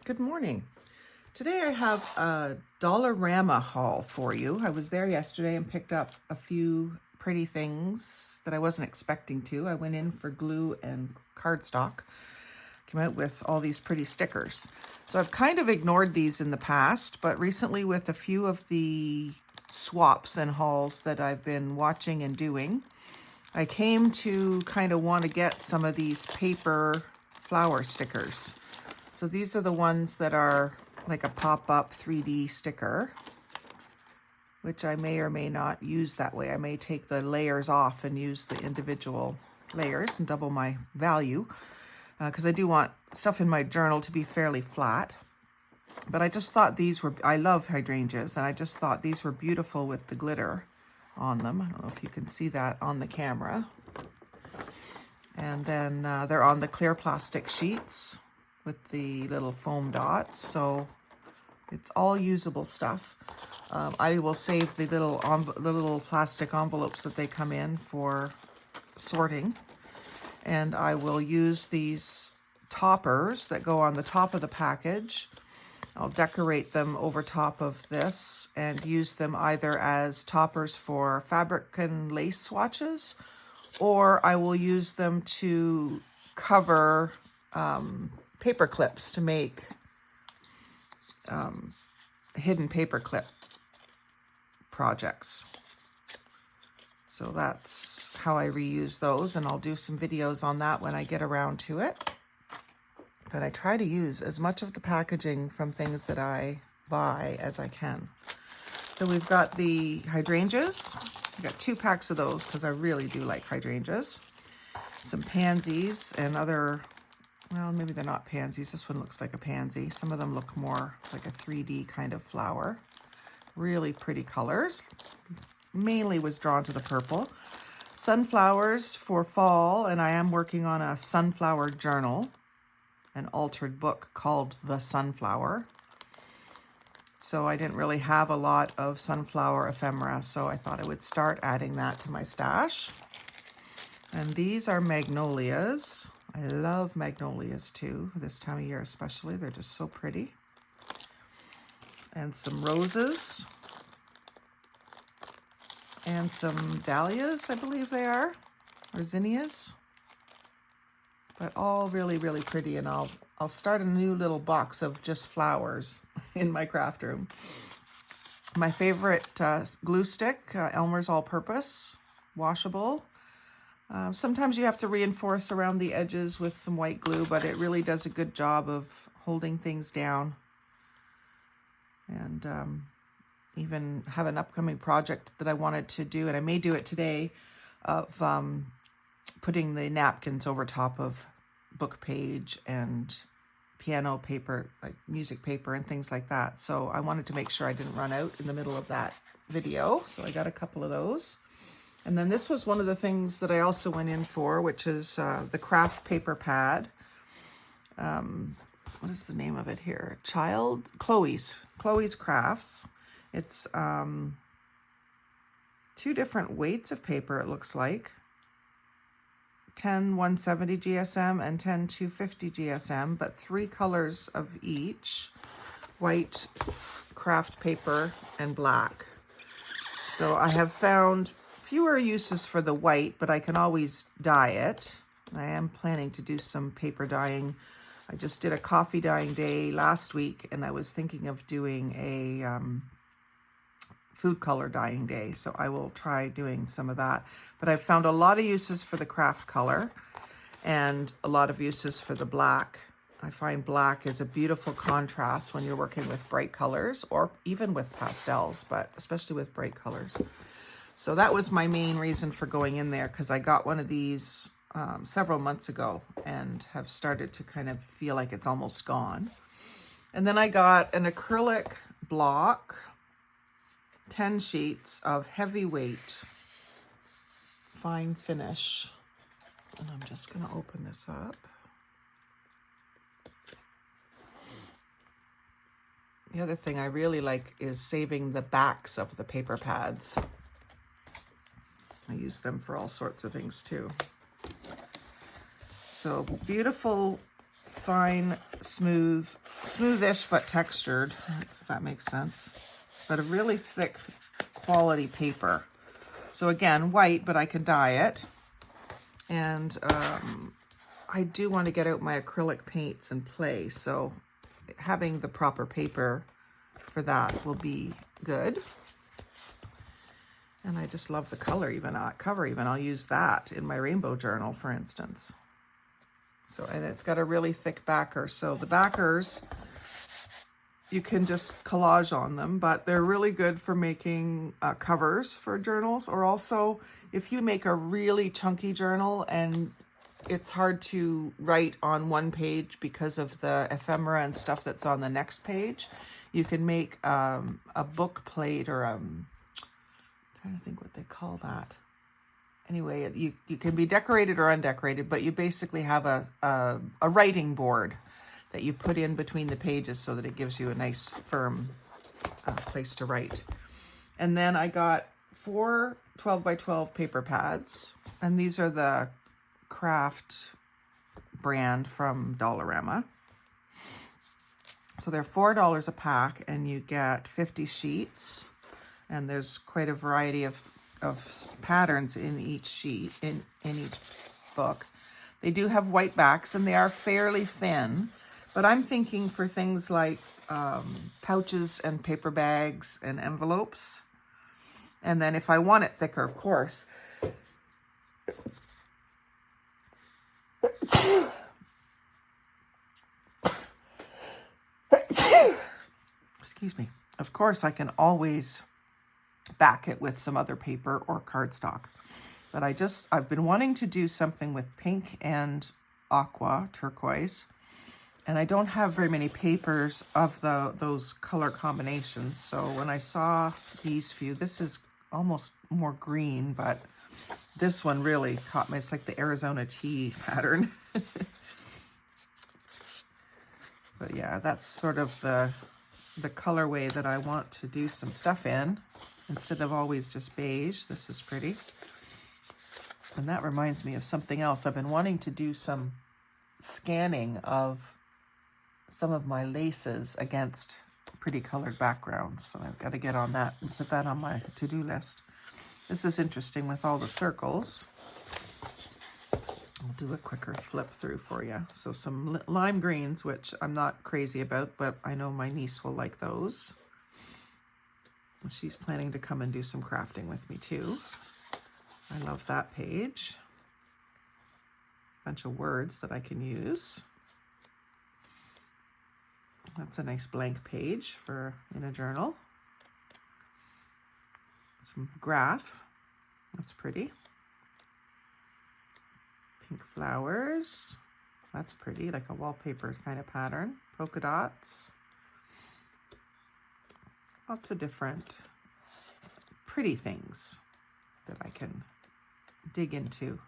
Good morning. Today I have a Dollarama haul for you. I was there yesterday and picked up a few pretty things that I wasn't expecting to. I went in for glue and cardstock. Came out with all these pretty stickers. So I've kind of ignored these in the past, but recently with a few of the swaps and hauls that I've been watching and doing, I came to kind of want to get some of these paper flower stickers. So these are the ones that are like a pop-up 3D sticker, which I may or may not use that way. I may take the layers off and use the individual layers and double my value, because I do want stuff in my journal to be fairly flat. But I just thought these were, I love hydrangeas, and I just thought these were beautiful with the glitter on them. I don't know if you can see that on the camera. And then they're on the clear plastic sheets with the little foam dots, so it's all usable stuff. I will save the little plastic envelopes that they come in for sorting, and I will use these toppers that go on the top of the package. I'll decorate them over top of this and use them either as toppers for fabric and lace swatches, or I will use them to cover paper clips to make hidden paper clip projects. So that's how I reuse those, and I'll do some videos on that when I get around to it. But I try to use as much of the packaging from things that I buy as I can. So we've got the hydrangeas. I've got 2 packs of those because I really do like hydrangeas. Some pansies and other, well, maybe they're not pansies. This one looks like a pansy. Some of them look more like a 3D kind of flower. Really pretty colors. Mainly was drawn to the purple. Sunflowers for fall, and I am working on a sunflower journal, an altered book called The Sunflower. So I didn't really have a lot of sunflower ephemera, so I thought I would start adding that to my stash. And these are magnolias. I love magnolias too, this time of year especially. They're just so pretty. And some roses. And some dahlias, I believe they are, or zinnias. But all really, really pretty. And I'll start a new little box of just flowers in my craft room. My favorite glue stick, Elmer's All-Purpose, washable. Sometimes you have to reinforce around the edges with some white glue, but it really does a good job of holding things down. And even have an upcoming project that I wanted to do, and I may do it today, of putting the napkins over top of book page and piano paper, like music paper and things like that. So I wanted to make sure I didn't run out in the middle of that video. So I got a couple of those. And then this was one of the things that I also went in for, which is the craft paper pad. What is the name of it here? Chloe's Crafts. It's 2 different weights of paper, it looks like. 10 170 GSM and 10 250 GSM, but 3 colors of each: white, craft paper, and black. So I have found fewer uses for the white, but I can always dye it. I am planning to do some paper dyeing. I just did a coffee dyeing day last week, and I was thinking of doing a food color dyeing day, so I will try doing some of that. But I've found a lot of uses for the craft color and a lot of uses for the black. I find black is a beautiful contrast when you're working with bright colors or even with pastels, but especially with bright colors. So that was my main reason for going in there, because I got one of these several months ago and have started to kind of feel like it's almost gone. And then I got an acrylic block, 10 sheets of heavyweight fine finish. And I'm just going to open this up. The other thing I really like is saving the backs of the paper pads. I use them for all sorts of things too. So beautiful fine, smoothish but textured, if that makes sense. But a really thick quality paper. So again, white, but I can dye it. And I do want to get out my acrylic paints and play, so having the proper paper for that will be good. And I just love the cover even. I'll use that in my rainbow journal, for instance. So, and it's got a really thick backer. So the backers, you can just collage on them, but they're really good for making covers for journals, or also if you make a really chunky journal and it's hard to write on one page because of the ephemera and stuff that's on the next page, you can make a book plate, or I'm trying to think what they call that. Anyway, you can be decorated or undecorated, but you basically have a writing board that you put in between the pages so that it gives you a nice firm place to write. And then I got 4 12 by 12 paper pads, and these are the Craft brand from Dollarama. So they're $4 a pack, and you get 50 sheets, and there's quite a variety of patterns in each sheet, in each book. They do have white backs, and they are fairly thin, but I'm thinking for things like pouches and paper bags and envelopes. And then if I want it thicker, of course, excuse me. Of course, I can always back it with some other paper or cardstock. But I've been wanting to do something with pink and aqua, turquoise. And I don't have very many papers of those color combinations. So when I saw these few, this is almost more green, but this one really caught me. It's like the Arizona tea pattern. But yeah, that's sort of the colorway that I want to do some stuff in, instead of always just beige. This is pretty. And that reminds me of something else. I've been wanting to do some scanning of some of my laces against pretty colored backgrounds. So I've got to get on that and put that on my to-do list. This is interesting with all the circles. I'll do a quicker flip through for you. So some lime greens, which I'm not crazy about, but I know my niece will like those. She's planning to come and do some crafting with me too. I love that page. Bunch of words that I can use. That's a nice blank page for in a journal. Some graph. That's pretty. Pink flowers. That's pretty, like a wallpaper kind of pattern. Polka dots. Lots of different pretty things that I can dig into.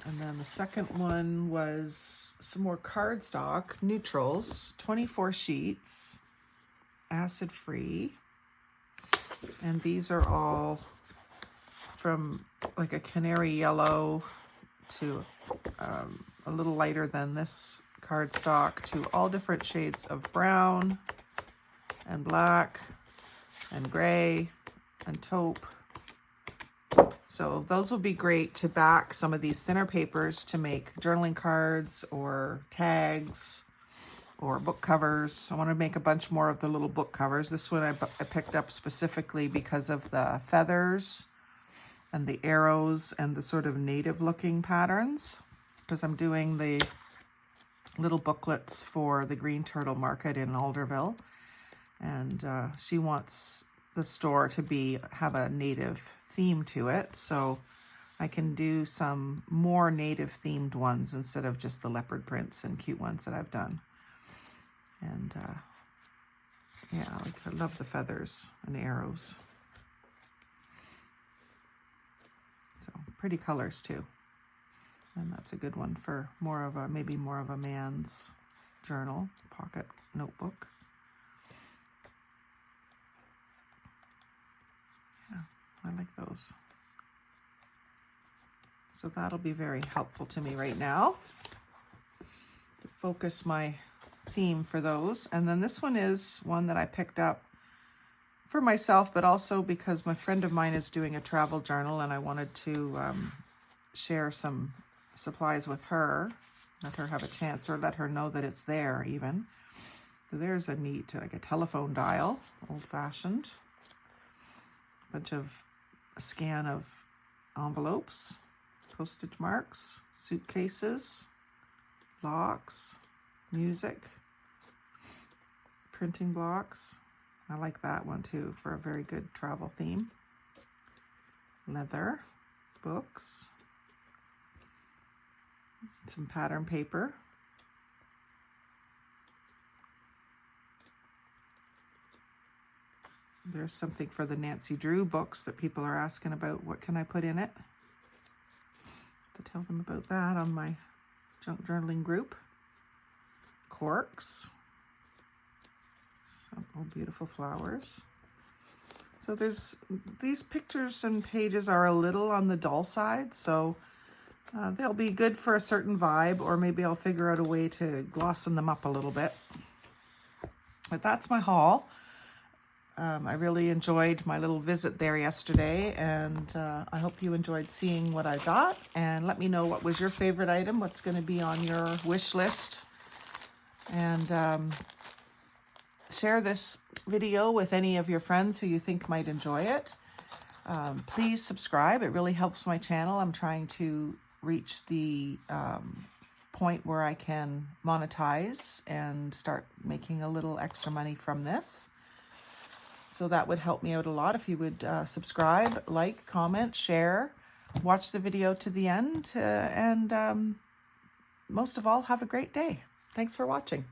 And then the second one was some more cardstock, neutrals, 24 sheets, acid-free. And these are all from like a canary yellow to a little lighter than this cardstock, to all different shades of brown and black and gray and taupe. So those will be great to back some of these thinner papers to make journaling cards or tags or book covers. I want to make a bunch more of the little book covers. This one I picked up specifically because of the feathers and the arrows and the sort of native looking patterns, because I'm doing the little booklets for the Green Turtle Market in Alderville. And she wants the store to have a native theme to it, so I can do some more native themed ones instead of just the leopard prints and cute ones that I've done. And yeah, I love the feathers and arrows. So pretty colors too. And that's a good one for maybe more of a man's journal, pocket notebook. Yeah, I like those. So that'll be very helpful to me right now. focus my theme for those. And then this one is one that I picked up for myself, but also because my friend of mine is doing a travel journal and I wanted to share some supplies with her, let her have a chance, or let her know that it's there even. So there's a neat, like a telephone dial, old-fashioned. Bunch of a scan of envelopes, postage marks, suitcases, locks, music, printing blocks. I like that one too for a very good travel theme. Leather, books, some pattern paper. There's something for the Nancy Drew books that people are asking about. What can I put in it? To tell them about that on my junk journaling group. Corks. Some beautiful flowers. So there's these pictures and pages are a little on the dull side, so they'll be good for a certain vibe, or maybe I'll figure out a way to glossen them up a little bit. But that's my haul. I really enjoyed my little visit there yesterday, and I hope you enjoyed seeing what I got. And let me know what was your favorite item, what's going to be on your wish list. And share this video with any of your friends who you think might enjoy it. Please subscribe. It really helps my channel. I'm trying to reach the point where I can monetize and start making a little extra money from this. So that would help me out a lot if you would subscribe, like, comment, share, watch the video to the end, and most of all, have a great day. Thanks for watching.